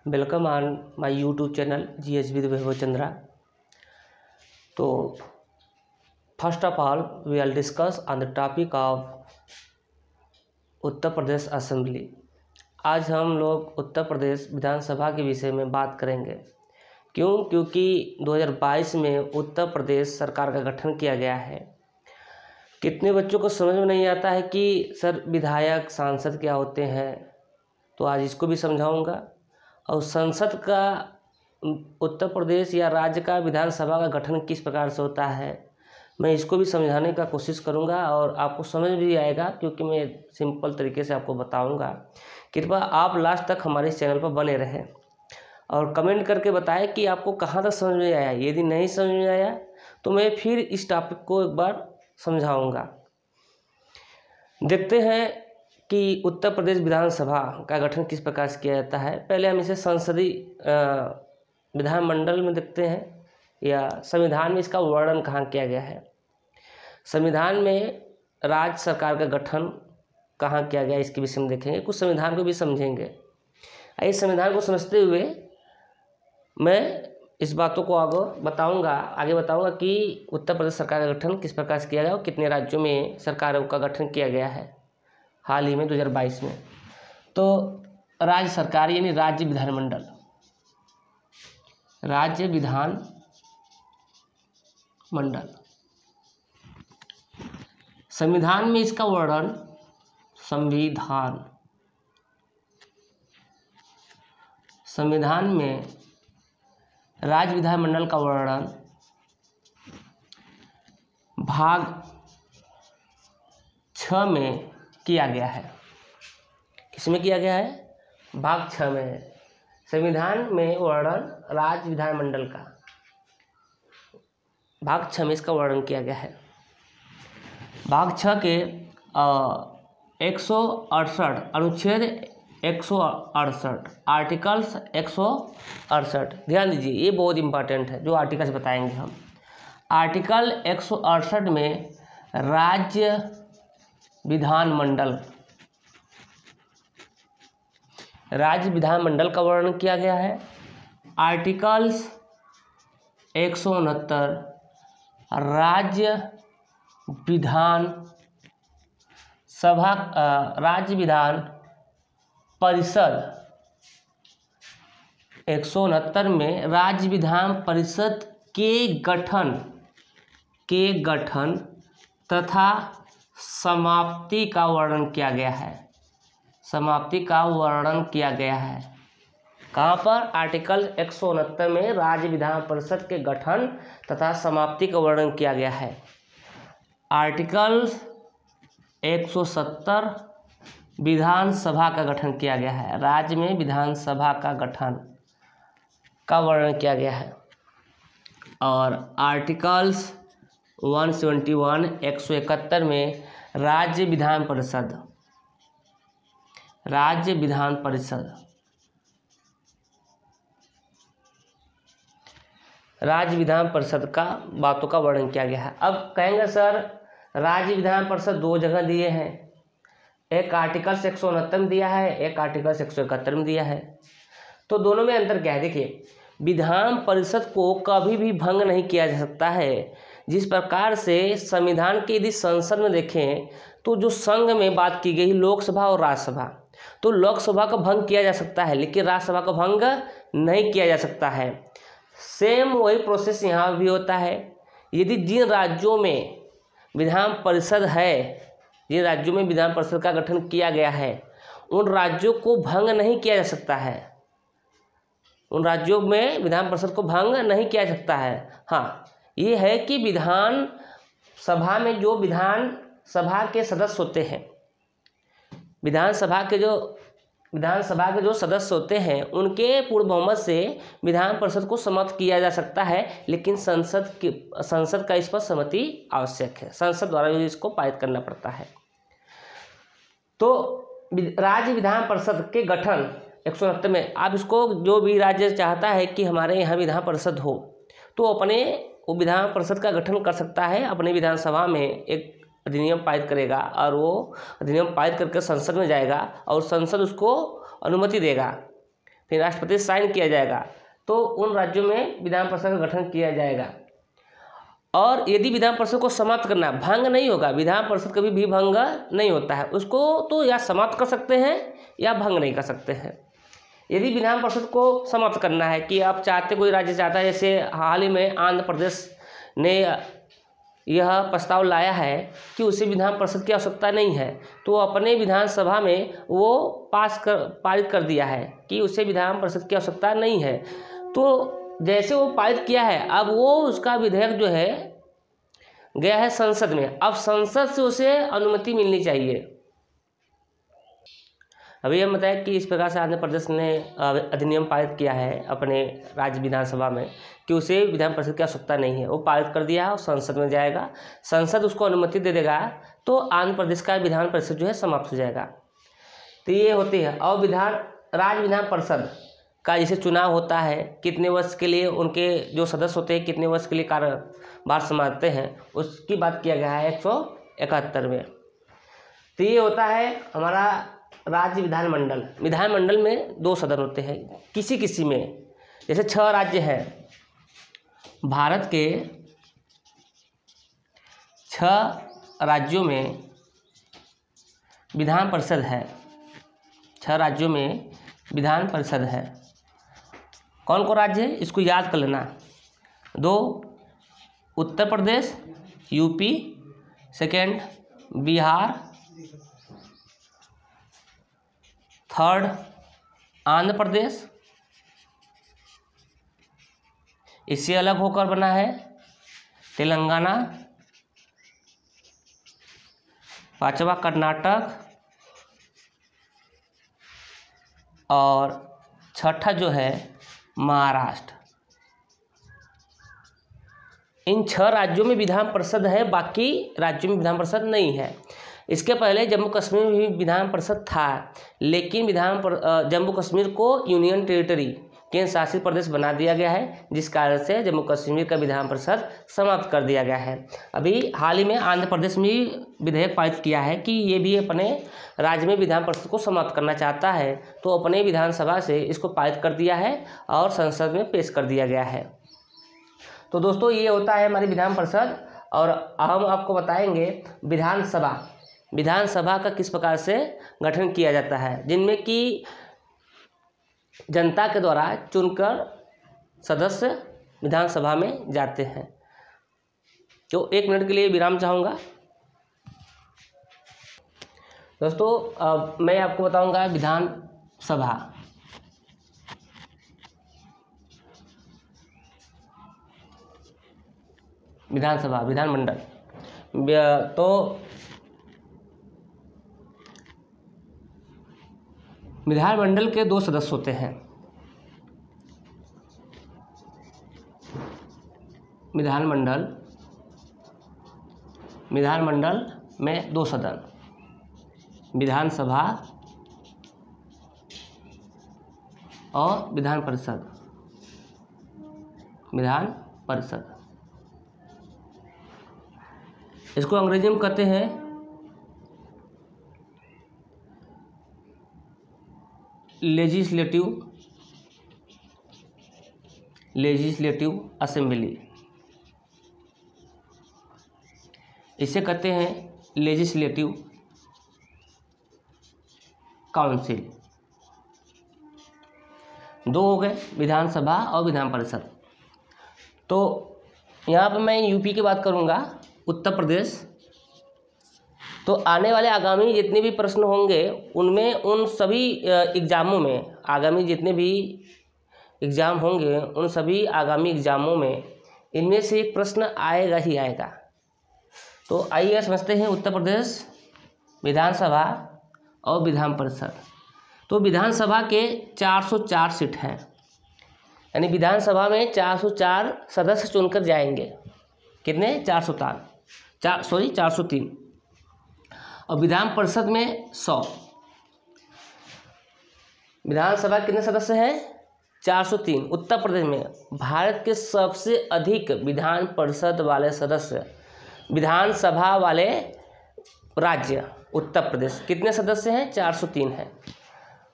Welcome on my YouTube channel GS with Vaibhav Chandra. So first of all we will discuss on the topic of Uttar Pradesh assembly. आज हम लोग उत्तर प्रदेश विधानसभा के विषय में बात करेंगे। क्योंकि 2022 में उत्तर प्रदेश सरकार का गठन किया गया है। कितने बच्चों को समझ में नहीं आता है कि सर विधायक सांसद क्या होते हैं, तो आज इसको भी समझाऊंगा। और संसद का उत्तर प्रदेश या राज्य का विधानसभा का गठन किस प्रकार से होता है, मैं इसको भी समझाने का कोशिश करूंगा और आपको समझ भी आएगा, क्योंकि मैं सिंपल तरीके से आपको बताऊंगा। कृपया आप लास्ट तक हमारे इस चैनल पर बने रहें और कमेंट करके बताएं कि आपको कहाँ तक समझ में आया। यदि नहीं समझ में आया तो मैं फिर इस टॉपिक को एक बार समझाऊंगा। देखते हैं कि उत्तर प्रदेश विधानसभा का गठन किस प्रकार से किया जाता है। पहले हम इसे संसदीय विधानमंडल में देखते हैं, या संविधान में इसका वर्णन कहाँ किया गया है। संविधान में राज्य सरकार का गठन कहाँ किया गया, इसके विषय में देखेंगे। कुछ संविधान को भी समझेंगे। इस संविधान को समझते हुए मैं इस बातों को आगे बताऊंगा कि उत्तर प्रदेश सरकार का गठन किस प्रकार से किया गया और कितने राज्यों में सरकारों का गठन किया गया है हाल ही में 2022 में। तो राज्य सरकार यानी राज्य विधानमंडल, राज्य विधान मंडल। संविधान में इसका वर्णन संविधान में राज्य विधानमंडल का वर्णन भाग 6 में किया गया है। किसमें किया गया है? भाग 6 में है। संविधान में वर्णन राज्य विधानमंडल का भाग 6 में इसका वर्णन किया गया है। भाग 6 के 168 अनुच्छेद 168 आर्टिकल्स 168, ध्यान दीजिए, ये बहुत इंपॉर्टेंट है जो आर्टिकल्स बताएंगे हम। आर्टिकल 168 में राज्य विधानमंडल का वर्णन किया गया है। आर्टिकल्स 169 राज्य विधान परिषद, 169 में राज्य विधान परिषद के गठन तथा समाप्ति का वर्णन किया गया है। कहाँ पर? आर्टिकल 169 में राज्य विधान परिषद के गठन तथा समाप्ति का वर्णन किया गया है। आर्टिकल 170 विधानसभा का गठन किया गया है। राज्य में विधानसभा का गठन का वर्णन किया गया है। और आर्टिकल्स 171 171 में राज्य विधान परिषद का बातों का वर्णन किया गया है। अब कहेंगे सर राज्य विधान परिषद 2 जगह दिए हैं, एक आर्टिकल 169 में दिया है, एक आर्टिकल 171 में दिया है, तो दोनों में अंतर क्या है? देखिए, विधान परिषद को कभी भी भंग नहीं किया जा सकता है। जिस प्रकार से संविधान के यदि संसद में देखें तो जो संघ में बात की गई लोकसभा और राज्यसभा, तो लोकसभा का भंग किया जा सकता है लेकिन राज्यसभा का भंग नहीं किया जा सकता है। सेम वही प्रोसेस यहाँ भी होता है। यदि जिन राज्यों में विधान परिषद का गठन किया गया है, उन राज्यों को भंग नहीं किया जा सकता है। उन राज्यों में विधान परिषद को भंग नहीं किया जा सकता है। हाँ, ये है कि विधान सभा में जो विधानसभा के सदस्य होते हैं, विधानसभा के जो सदस्य होते हैं, उनके पूर्ण बहुमत से विधान परिषद को समाप्त किया जा सकता है, लेकिन संसद का इस पर सहमति आवश्यक है। संसद द्वारा इसको पारित करना पड़ता है। तो राज्य विधान परिषद के गठन 169 में, आप इसको जो भी राज्य चाहता है कि हमारे यहाँ विधान परिषद हो, तो वो विधान परिषद का गठन कर सकता है। अपने विधानसभा में एक अधिनियम पारित करेगा और वो अधिनियम पारित करके संसद में जाएगा और संसद उसको अनुमति देगा। फिर राष्ट्रपति साइन किया जाएगा, तो उन राज्यों में विधान परिषद का गठन किया जाएगा। और यदि विधान परिषद को समाप्त करना, भंग नहीं होगा, विधान परिषद कभी भी भंग नहीं होता है, उसको तो या समाप्त कर सकते हैं या भंग नहीं कर सकते हैं। यदि विधान परिषद को समाप्त करना है कि आप चाहते, कोई राज्य चाहता है, जैसे हाल ही में आंध्र प्रदेश ने यह प्रस्ताव लाया है कि उसे विधान परिषद की आवश्यकता नहीं है, तो अपने विधानसभा में वो पारित कर दिया है कि उसे विधान परिषद की आवश्यकता नहीं है। तो जैसे वो पारित किया है, अब वो उसका विधेयक जो है गया है संसद में, अब संसद से उसे अनुमति मिलनी चाहिए। अभी हम बताएं कि इस प्रकार से आंध्र प्रदेश ने अधिनियम पारित किया है अपने राज्य विधानसभा में कि उसे विधान परिषद की आवश्यकता नहीं है, वो पारित कर दिया और संसद में जाएगा, संसद उसको अनुमति दे देगा, तो आंध्र प्रदेश का विधान परिषद जो है समाप्त हो जाएगा। तो ये होती है। और राज्य विधान परिषद का जैसे चुनाव होता है, कितने वर्ष के लिए उनके जो सदस्य होते हैं कितने वर्ष के लिए कार्यभार संभालते हैं, उसकी बात किया गया है 171 में। तो ये होता है हमारा राज्य विधानमंडल। विधानमंडल में 2 सदन होते हैं किसी किसी में, जैसे 6 राज्य हैं भारत के, 6 राज्यों में विधान परिषद है, 6 राज्यों में विधान परिषद है। कौन कौन राज्य है इसको याद कर लेना। 2 Uttar Pradesh UP, second Bihar, third Andhra Pradesh, इससे अलग होकर बना है तेलंगाना, 5वां कर्नाटक, और 6ठा जो है महाराष्ट्र। इन 6 राज्यों में विधान परिषद है, बाकी राज्यों में विधान परिषद नहीं है। इसके पहले जम्मू कश्मीर में भी विधान परिषद था, लेकिन जम्मू कश्मीर को यूनियन टेरिटरी केंद्र शासित प्रदेश बना दिया गया है, जिस कारण से जम्मू कश्मीर का विधान परिषद समाप्त कर दिया गया है। अभी हाल ही में आंध्र प्रदेश में विधेयक पारित किया है कि ये भी अपने राज्य में विधान परिषद को समाप्त करना चाहता है, तो अपने विधानसभा से इसको पारित कर दिया है और संसद में पेश कर दिया गया है। तो दोस्तों ये होता है हमारी विधान परिषद। और हम आपको बताएंगे विधानसभा का किस प्रकार से गठन किया जाता है, जिनमें कि जनता के द्वारा चुनकर सदस्य विधानसभा में जाते हैं। तो 1 मिनट के लिए विराम चाहूँगा। दोस्तों अब मैं आपको बताऊंगा विधानमंडल। तो विधानमंडल के 2 सदस्य होते हैं। विधानमंडल में 2 सदन, विधानसभा और विधान परिषद। इसको अंग्रेजी में कहते हैं लेजिस्लेटिव असेंबली, इसे कहते हैं लेजिस्लेटिव काउंसिल। 2 हो गए, विधानसभा और विधान परिषद। तो यहाँ पर मैं यूपी की बात करूँगा, उत्तर प्रदेश। तो आने वाले आगामी जितने भी प्रश्न होंगे उनमें, उन सभी एग्ज़ामों में, आगामी जितने भी एग्ज़ाम होंगे उन सभी आगामी एग्ज़ामों में इनमें से एक प्रश्न आएगा ही आएगा। तो आइए समझते हैं उत्तर प्रदेश विधानसभा और विधान परिषद। तो विधानसभा के 404 सीट हैं, यानी विधानसभा में 404 सदस्य चुनकर जाएंगे। कितने? 403। और विधान परिषद में 100। विधानसभा कितने सदस्य हैं? 403। उत्तर प्रदेश में भारत के सबसे अधिक विधान परिषद वाले सदस्य, विधानसभा वाले राज्य उत्तर प्रदेश। कितने सदस्य हैं? 403 हैं।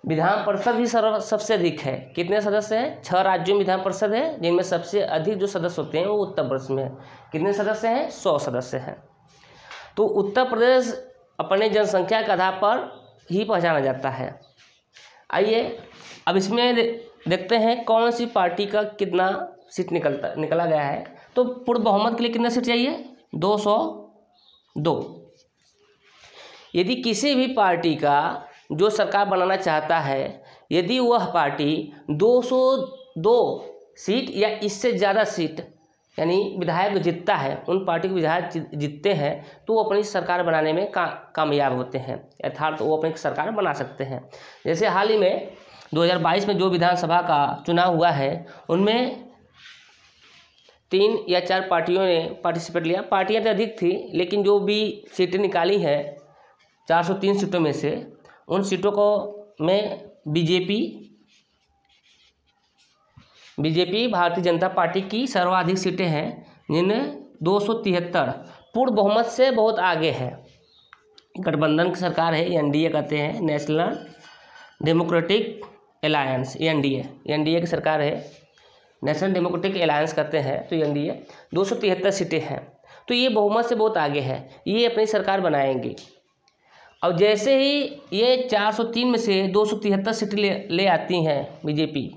विधान परिषद भी सबसे अधिक है। कितने सदस्य हैं? 6 राज्यों में विधान परिषद है, जिनमें सबसे अधिक जो सदस्य होते हैं वो उत्तर प्रदेश में है। कितने सदस्य हैं? 100 सदस्य हैं। तो उत्तर प्रदेश अपने जनसंख्या के आधार पर ही पहचाना जाता है। आइए अब इसमें देखते हैं कौन सी पार्टी का कितना सीट निकला गया है। तो पूर्ण बहुमत के लिए कितना सीट चाहिए? 202। यदि किसी भी पार्टी का जो सरकार बनाना चाहता है, यदि वह पार्टी 202 सीट या इससे ज़्यादा सीट यानी विधायक जीतता है, उन पार्टी के विधायक जीतते हैं, तो वो अपनी सरकार बनाने में कामयाब होते हैं, अर्थात वो अपनी सरकार बना सकते हैं। जैसे हाल ही में 2022 में जो विधानसभा का चुनाव हुआ है, उनमें 3 या 4 पार्टियों ने पार्टिसिपेट लिया। पार्टियां तो अधिक थी, लेकिन जो भी सीटें निकाली हैं 403 सीटों में से, उन सीटों को में बीजेपी भारतीय जनता पार्टी की सर्वाधिक सीटें हैं, जिनमें 273 पूर्ण बहुमत से बहुत आगे है। गठबंधन की सरकार है, एनडीए कहते हैं, नेशनल डेमोक्रेटिक अलायंस, एनडीए की सरकार है, नेशनल डेमोक्रेटिक अलायंस कहते हैं, तो एनडीए 273 सीटें हैं। तो ये बहुमत से बहुत आगे है, ये अपनी सरकार बनाएंगे। अब जैसे ही ये 403 में से 273 सीटें ले आती हैं बीजेपी,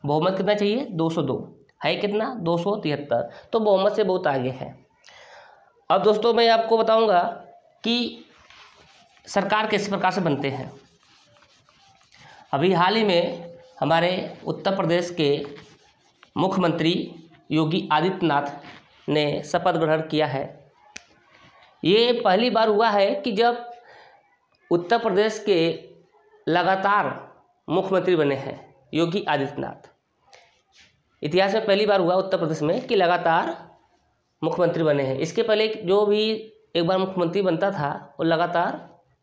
बहुमत कितना चाहिए? 202 है, कितना? 273, तो बहुमत से बहुत आगे है। अब दोस्तों मैं आपको बताऊंगा कि सरकार किस प्रकार से बनते हैं। अभी हाल ही में हमारे उत्तर प्रदेश के मुख्यमंत्री योगी आदित्यनाथ ने शपथ ग्रहण किया है। ये पहली बार हुआ है कि जब उत्तर प्रदेश के लगातार मुख्यमंत्री बने हैं योगी आदित्यनाथ। इतिहास में पहली बार हुआ उत्तर प्रदेश में कि लगातार मुख्यमंत्री बने हैं। इसके पहले जो भी एक बार मुख्यमंत्री बनता था, वो लगातार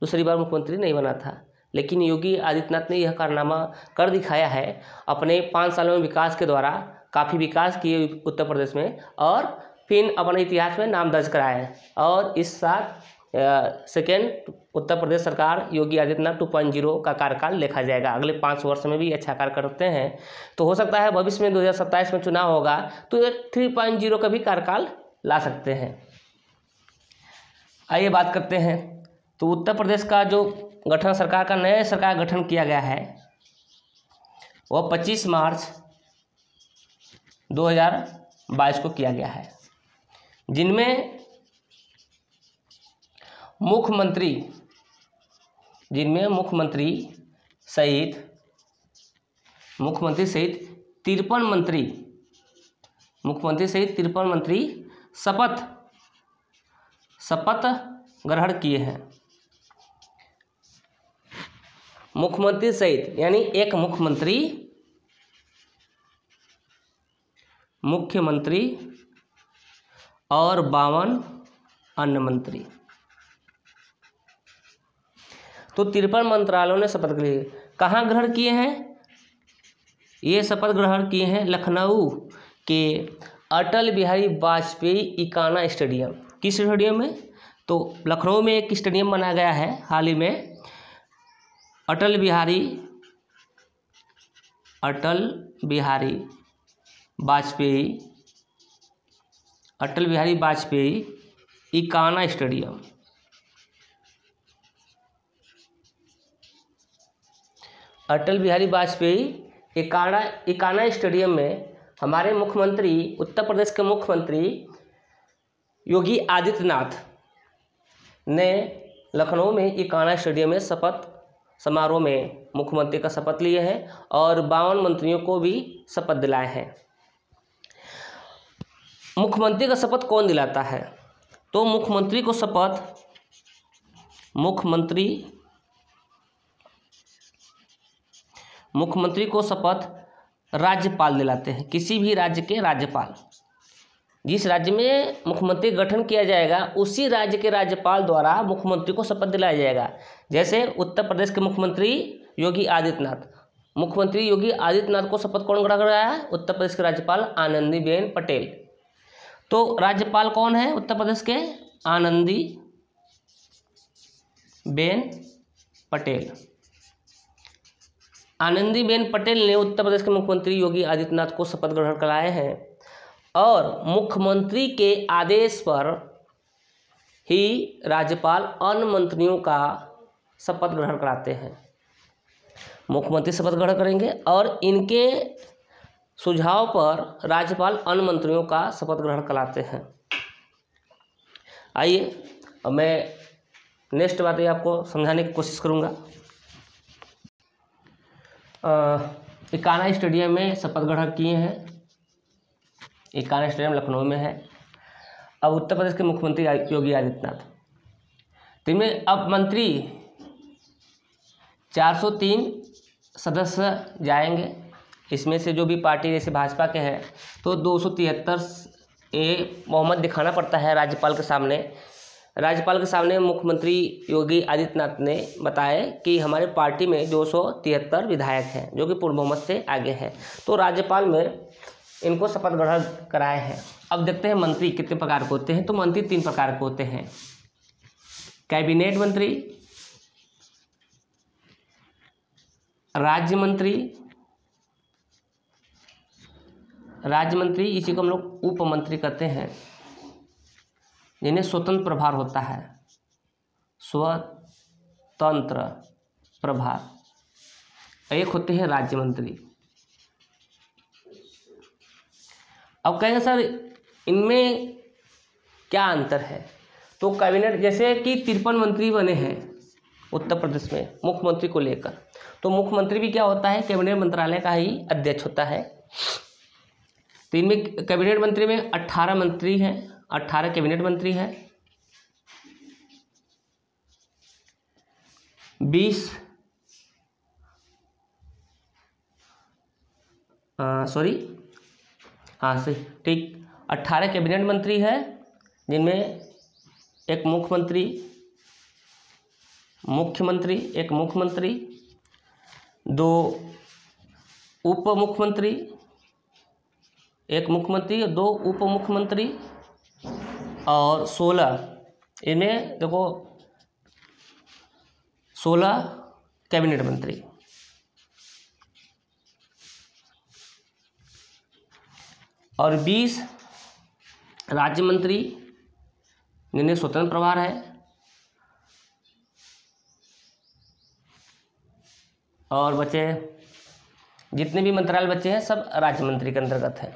दूसरी बार मुख्यमंत्री नहीं बना था। लेकिन योगी आदित्यनाथ ने यह कारनामा कर दिखाया है। अपने 5 सालों में विकास के द्वारा काफ़ी विकास किए उत्तर प्रदेश में, और फिर अपने इतिहास में नाम दर्ज कराया है। और इस साल सेकेंड उत्तर प्रदेश सरकार योगी आदित्यनाथ 2.0 का कार्यकाल देखा जाएगा। अगले 5 वर्ष में भी अच्छा कार्य करते हैं, तो हो सकता है भविष्य में 2027 में चुनाव होगा तो ये 3.0 का भी कार्यकाल ला सकते हैं। आइए बात करते हैं। तो उत्तर प्रदेश का जो गठन, सरकार का नया सरकार गठन किया गया है, वह 25 मार्च 2022 को किया गया है, जिनमें मुख्यमंत्री सहित 53 मंत्री शपथ ग्रहण किए हैं। मुख्यमंत्री सहित यानी एक मुख्यमंत्री और 52 अन्य मंत्री, तो 53 मंत्रालयों ने शपथ लिए। कहाँ ग्रहण किए हैं? ये शपथ ग्रहण किए हैं लखनऊ के अटल बिहारी वाजपेयी इकाना स्टेडियम। किस स्टेडियम में? तो लखनऊ में एक स्टेडियम बनाया गया है हाल ही में, अटल बिहारी वाजपेयी इकाना स्टेडियम। अटल बिहारी वाजपेयी इकाना स्टेडियम में हमारे उत्तर प्रदेश के मुख्यमंत्री योगी आदित्यनाथ ने लखनऊ में इकाना स्टेडियम में शपथ समारोह में मुख्यमंत्री का शपथ लिए हैं और 52 मंत्रियों को भी शपथ दिलाए हैं। मुख्यमंत्री का शपथ कौन दिलाता है? तो मुख्यमंत्री को शपथ राज्यपाल दिलाते हैं। किसी भी राज्य के राज्यपाल, जिस राज्य में मुख्यमंत्री गठन किया जाएगा उसी राज्य के राज्यपाल द्वारा मुख्यमंत्री को शपथ दिलाया जाएगा। जैसे उत्तर प्रदेश के मुख्यमंत्री योगी आदित्यनाथ को शपथ कौन ग्रहण कराया है? उत्तर प्रदेश के राज्यपाल आनंदीबेन पटेल। तो राज्यपाल कौन है उत्तर प्रदेश के? आनंदीबेन पटेल। आनंदीबेन पटेल ने उत्तर प्रदेश के मुख्यमंत्री योगी आदित्यनाथ को शपथ ग्रहण कराए हैं और मुख्यमंत्री के आदेश पर ही राज्यपाल अन्य मंत्रियों का शपथ ग्रहण कराते हैं। मुख्यमंत्री शपथ ग्रहण करेंगे और इनके सुझाव पर राज्यपाल अन्य मंत्रियों का शपथ ग्रहण कराते हैं। आइए अब मैं नेक्स्ट बातें आपको समझाने की कोशिश करूँगा। इकाना स्टेडियम में शपथ ग्रहण किए हैं। इकाना स्टेडियम लखनऊ में है। अब उत्तर प्रदेश के मुख्यमंत्री योगी आदित्यनाथ, तो इनमें अब मंत्री 403 सदस्य जाएंगे। इसमें से जो भी पार्टी जैसे भाजपा के हैं तो 273 बहुमत दिखाना पड़ता है राज्यपाल के सामने। राज्यपाल के सामने मुख्यमंत्री योगी आदित्यनाथ ने बताया कि हमारे पार्टी में 273 विधायक हैं जो कि पूर्ण बहुमत से आगे हैं। तो राज्यपाल में इनको शपथ ग्रहण कराए हैं। अब देखते हैं मंत्री कितने प्रकार के होते हैं। तो मंत्री 3 प्रकार के होते हैं। कैबिनेट मंत्री, राज्य मंत्री, इसी को हम लोग उप मंत्री कहते हैं, जिन्हें स्वतंत्र प्रभार होता है। स्वतंत्र प्रभार। एक होते हैं राज्य मंत्री। अब कहेंगे सर इनमें क्या अंतर है। तो कैबिनेट जैसे कि 53 मंत्री बने हैं उत्तर प्रदेश में मुख्यमंत्री को लेकर, तो मुख्यमंत्री भी क्या होता है, कैबिनेट मंत्रालय का ही अध्यक्ष होता है। तो इनमें कैबिनेट मंत्री में 18 मंत्री हैं, 18 कैबिनेट मंत्री हैं, 20 सही ठीक 18 कैबिनेट मंत्री है, जिनमें एक मुख्यमंत्री, एक मुख्यमंत्री, 2 उप मुख्यमंत्री, एक मुख्यमंत्री और 2 उप मुख्यमंत्री, और 16 इनमें देखो 16 कैबिनेट मंत्री। और 20 राज्य मंत्री जिन्हें स्वतंत्र प्रभार है, और बचे जितने भी मंत्रालय बचे हैं सब राज्य मंत्री के अंतर्गत है।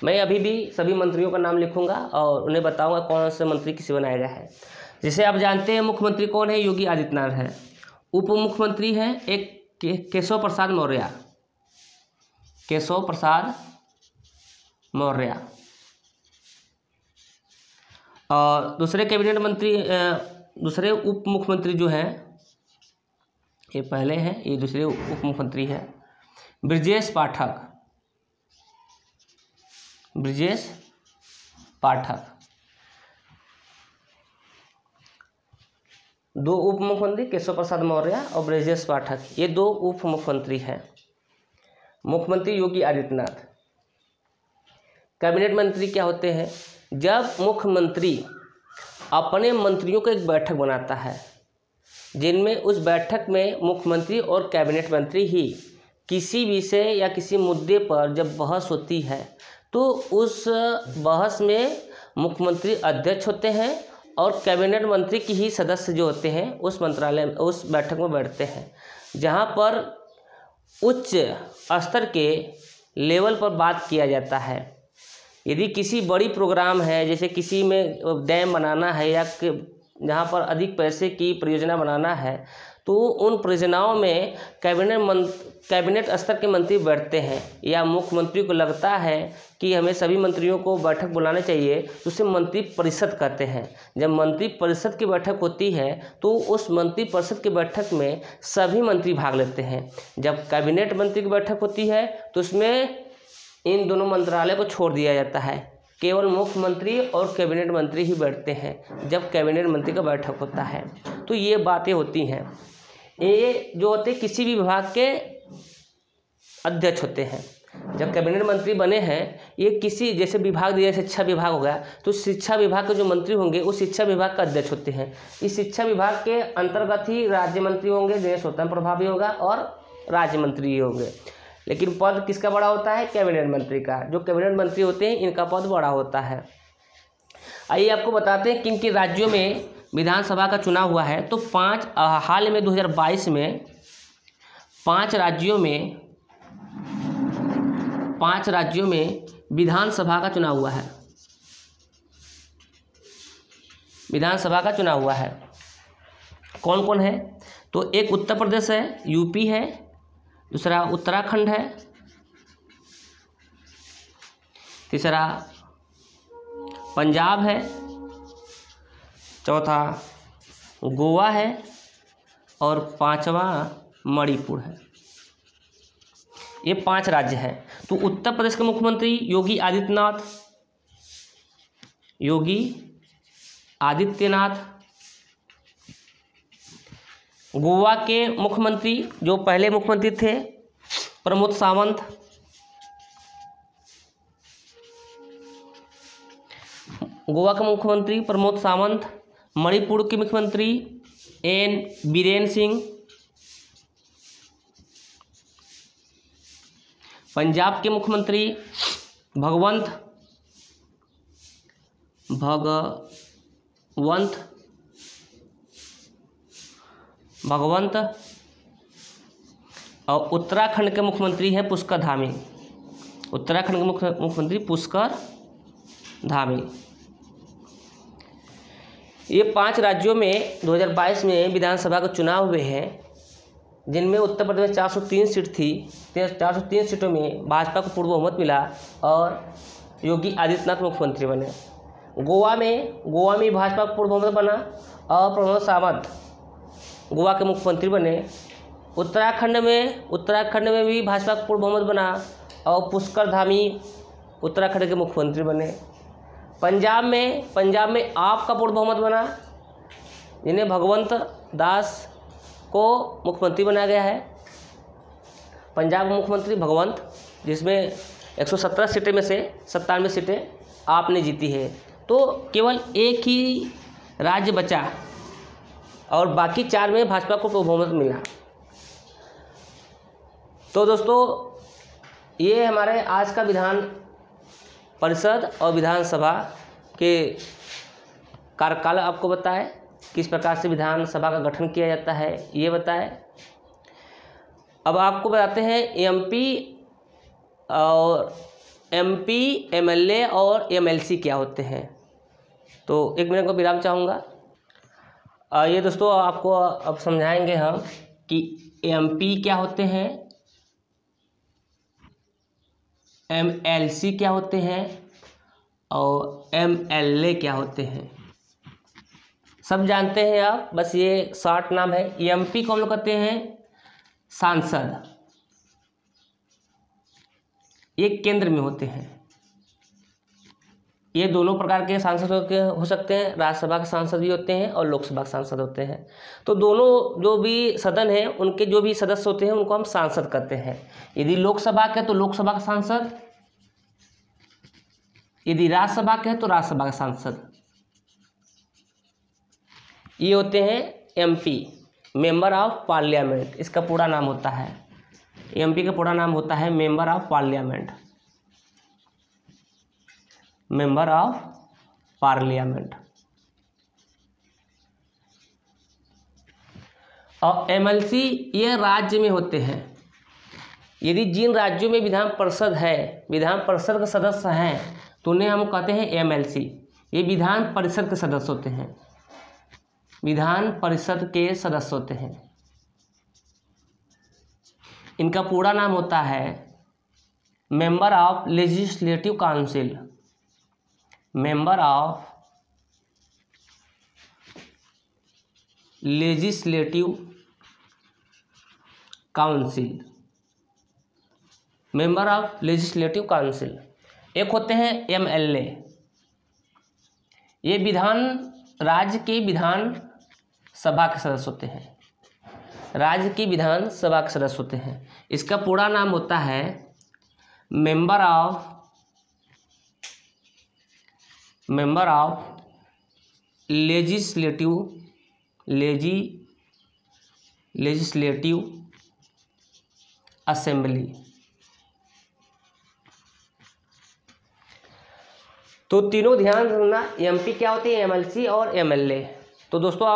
मैं अभी भी सभी मंत्रियों का नाम लिखूंगा और उन्हें बताऊंगा कौन से मंत्री किसे बनाया गया है। जैसे आप जानते हैं मुख्यमंत्री कौन है, योगी आदित्यनाथ है। उप मुख्यमंत्री हैं एक केशव प्रसाद मौर्य, केशव प्रसाद मौर्य। और दूसरे कैबिनेट मंत्री, दूसरे उप मुख्यमंत्री जो हैं, ये पहले हैं, ये दूसरे उप मुख्यमंत्री हैं, ब्रजेश पाठक, ब्रजेश पाठक। 2 उप मुख्यमंत्री केशव प्रसाद मौर्य और ब्रजेश पाठक, ये 2 उप मुख्यमंत्री हैं। मुख्यमंत्री योगी आदित्यनाथ। कैबिनेट मंत्री क्या होते हैं, जब मुख्यमंत्री अपने मंत्रियों को एक बैठक बनाता है, जिनमें उस बैठक में मुख्यमंत्री और कैबिनेट मंत्री ही किसी विषय या किसी मुद्दे पर जब बहस होती है तो उस बहस में मुख्यमंत्री अध्यक्ष होते हैं और कैबिनेट मंत्री की ही सदस्य जो होते हैं उस मंत्रालय उस बैठक में बैठते हैं, जहां पर उच्च स्तर के लेवल पर बात किया जाता है। यदि किसी बड़ी प्रोग्राम है, जैसे किसी में डैम बनाना है या जहाँ पर अधिक पैसे की परियोजना बनाना है, तो उन परियोजनाओं में कैबिनेट स्तर के मंत्री बैठते हैं, या मुख्यमंत्री को लगता है कि हमें सभी मंत्रियों को बैठक बुलाना चाहिए तो उसे मंत्री परिषद कहते हैं। जब मंत्री परिषद की बैठक होती है तो उस मंत्री परिषद की बैठक में सभी मंत्री भाग लेते हैं। जब कैबिनेट मंत्री की बैठक होती है तो उसमें इन दोनों मंत्रालय को छोड़ दिया जाता है, केवल मुख्यमंत्री और कैबिनेट मंत्री ही बैठते हैं जब कैबिनेट मंत्री का बैठक होता है। तो ये बातें होती हैं। ये जो होते किसी भी विभाग के अध्यक्ष होते हैं। जब कैबिनेट मंत्री बने हैं, ये किसी जैसे विभाग दिया, शिक्षा विभाग हो गया, तो शिक्षा विभाग के जो मंत्री होंगे वो शिक्षा विभाग का अध्यक्ष होते हैं। इस शिक्षा विभाग के अंतर्गत ही राज्य मंत्री होंगे जिन्हें स्वतंत्र प्रभाव भी होगा, और राज्य मंत्री होंगे, लेकिन पद किसका बड़ा होता है? कैबिनेट मंत्री का। जो कैबिनेट मंत्री होते हैं इनका पद बड़ा होता है। आइए आपको बताते हैं किन किन राज्यों में विधानसभा का चुनाव हुआ है। तो हाल में 2022 में 5 राज्यों में विधानसभा का चुनाव हुआ है। विधानसभा का चुनाव हुआ है। कौन कौन है? तो एक उत्तर प्रदेश है, यूपी है, दूसरा उत्तराखंड है, तीसरा पंजाब है, चौथा गोवा है और 5वां मणिपुर है। ये 5 राज्य हैं। तो उत्तर प्रदेश के मुख्यमंत्री योगी आदित्यनाथ, गोवा के मुख्यमंत्री जो पहले मुख्यमंत्री थे प्रमोद सावंत, गोवा के मुख्यमंत्री प्रमोद सावंत, मणिपुर के मुख्यमंत्री एन बीरेन सिंह, पंजाब के मुख्यमंत्री भगवंत और उत्तराखंड के मुख्यमंत्री हैं पुष्कर धामी। उत्तराखंड के मुख्यमंत्री पुष्कर धामी। ये 5 राज्यों में 2022 में विधानसभा के चुनाव हुए हैं, जिनमें उत्तर प्रदेश में 403 सीट थी। 403 सीटों में भाजपा को पूर्ण बहुमत मिला और योगी आदित्यनाथ मुख्यमंत्री बने। गोवा में भाजपा को पूर्ण बहुमत बना और प्रमोद सावंत गोवा के मुख्यमंत्री बने। उत्तराखंड में भी भाजपा को पूर्ण बहुमत बना और पुष्कर धामी उत्तराखंड के मुख्यमंत्री बने। पंजाब में आप का पूर्ण बहुमत बना, जिन्हें भगवंत दास को मुख्यमंत्री बनाया गया है। पंजाब का मुख्यमंत्री भगवंत, जिसमें 117 सीटें में से 97 सीटें आपने जीती है। तो केवल एक ही राज्य बचा और बाकी 4 में भाजपा को बहुमत मिला। तो दोस्तों, ये हमारे आज का विधान परिषद और विधानसभा के कार्यकाल आपको बताए, किस प्रकार से विधानसभा का गठन किया जाता है ये बताए। अब आपको बताते हैं एमपी, एमएलए और एमएलसी क्या होते हैं। तो 1 मिनट का विराम चाहूँगा। ये दोस्तों आपको अब समझाएंगे हम कि एमपी क्या होते हैं, एमएलसी क्या होते हैं और एमएलए क्या होते हैं। सब जानते हैं आप, बस ये शॉर्ट नाम है। एमपी को हम लोग कहते हैं सांसद, ये केंद्र में होते हैं। ये दोनों प्रकार के सांसद हो सकते हैं, राज्यसभा के सांसद भी होते हैं और लोकसभा के सांसद होते हैं। तो दोनों जो भी सदन हैं उनके जो भी सदस्य होते हैं उनको हम सांसद कहते हैं। यदि लोकसभा के तो लोकसभा का सांसद, यदि राज्यसभा के तो राज्यसभा का सांसद। ये होते हैं एमपी, मेंबर ऑफ पार्लियामेंट, इसका पूरा नाम होता है। एमपी का पूरा नाम होता है member of parliament, member of parliament. और एमएलसी ये राज्य में होते हैं। यदि जिन राज्यों में विधान परिषद है, विधान परिषद के सदस्य हैं, तो उन्हें हम कहते हैं एमएलसी। ये विधान परिषद के सदस्य होते हैं, विधान परिषद के सदस्य होते हैं। इनका पूरा नाम होता है member of legislative council, member of legislative council, member of legislative council. एक होते हैं एमएलए, ये राज्य के विधान सभा के सदस्य होते हैं, राज्य की विधान सभा के सदस्य होते हैं। इसका पूरा नाम होता है मेंबर ऑफ लेजिस्लेटिव असेंबली। तो तीनों ध्यान रखना, एमपी क्या होती है, एमएलसी और एमएलए। तो दोस्तों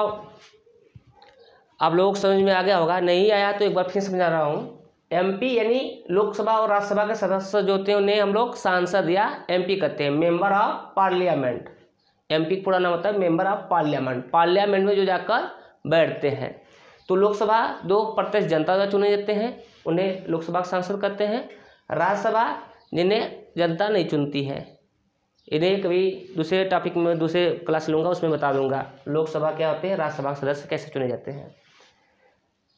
आप लोगों को समझ में आ गया होगा, नहीं आया तो एक बार फिर समझा रहा हूँ। एमपी यानी लोकसभा और राज्यसभा के सदस्य जो होते हैं उन्हें हम लोग सांसद या एमपी कहते हैं, मेंबर ऑफ पार्लियामेंट। एमपी का पूरा नाम होता है मेंबर ऑफ पार्लियामेंट, पार्लियामेंट में जो जाकर बैठते हैं। तो लोकसभा 2 प्रत्यक्ष जनता द्वारा चुने जाते हैं, उन्हें लोकसभा के सांसद कहते हैं। राज्यसभा जिन्हें जनता नहीं चुनती है, इन्हें कभी दूसरे टॉपिक में दूसरे क्लास लूँगा, उसमें बता दूंगा लोकसभा क्या होते हैं, राज्यसभा के सदस्य कैसे चुने जाते हैं।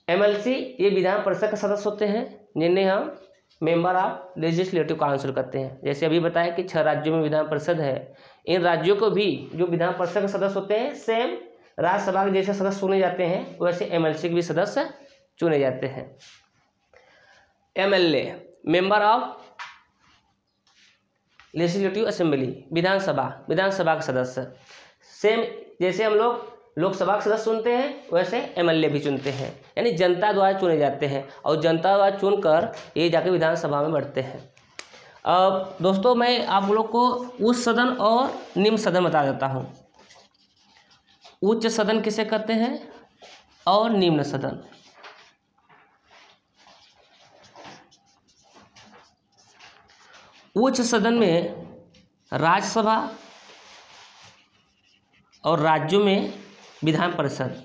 एमएलसी ये विधान परिषद के सदस्य होते हैं, जिन्हें हम मेंबर ऑफ लेजिस्लेटिव काउंसिल कहते हैं। जैसे अभी बताया कि 6 राज्यों में विधान परिषद है, इन राज्यों को भी जो विधान परिषद के सदस्य होते हैं सेम राज्यसभा के जैसे सदस्य चुने जाते हैं, वैसे एमएलसी के भी सदस्य चुने जाते हैं। MLA member of legislative assembly, विधानसभा के सदस्य। सेम जैसे हम लोग लोकसभा के सदस्य चुनते हैं, वैसे एमएलए भी चुनते हैं, यानी जनता द्वारा चुने जाते हैं और जनता द्वारा चुनकर ये जाके विधानसभा में बढ़ते हैं। अब दोस्तों मैं आप लोग को उच्च सदन और निम्न सदन बता देता हूँ। उच्च सदन किसे कहते हैं और निम्न सदन। उच्च सदन में राज्यसभा और राज्यों में विधान परिषद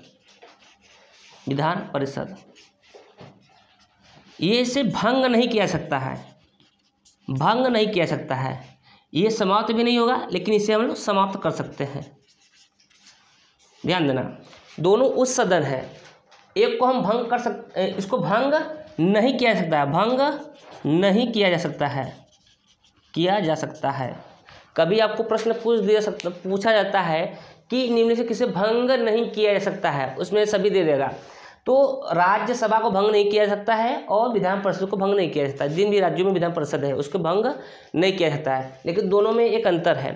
ये इसे भंग नहीं किया सकता है, ये समाप्त भी नहीं होगा, लेकिन इसे हम लोग समाप्त कर सकते हैं। ध्यान देना, दोनों उच्च सदन है, एक को हम भंग कर सकते, इसको भंग नहीं किया जा सकता है, भंग नहीं किया जा सकता है। कभी आपको प्रश्न पूछा जाता है कि निम्न से किसे भंग नहीं किया जा सकता है, उसमें सभी दे देगा। तो राज्यसभा को भंग नहीं किया जा सकता है और विधान परिषद को भंग नहीं किया जा सकता है। जिन भी राज्यों में विधान परिषद है उसको भंग नहीं किया जा सकता है, लेकिन दोनों में एक अंतर है।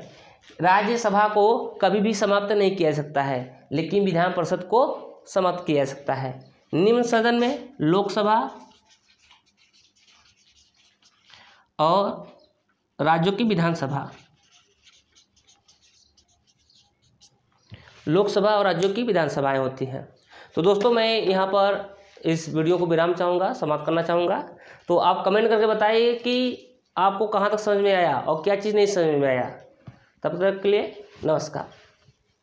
राज्यसभा को कभी भी समाप्त नहीं किया जा सकता है, लेकिन विधान परिषद को समाप्त किया जा सकता है। निम्न सदन में लोकसभा और राज्यों की विधानसभा, लोकसभा और राज्यों की विधानसभाएं होती हैं। तो दोस्तों मैं यहाँ पर इस वीडियो को विराम चाहूँगा, समाप्त करना चाहूँगा। तो आप कमेंट करके बताइए कि आपको कहाँ तक समझ में आया और क्या चीज़ नहीं समझ में आया। तब तक के लिए नमस्कार।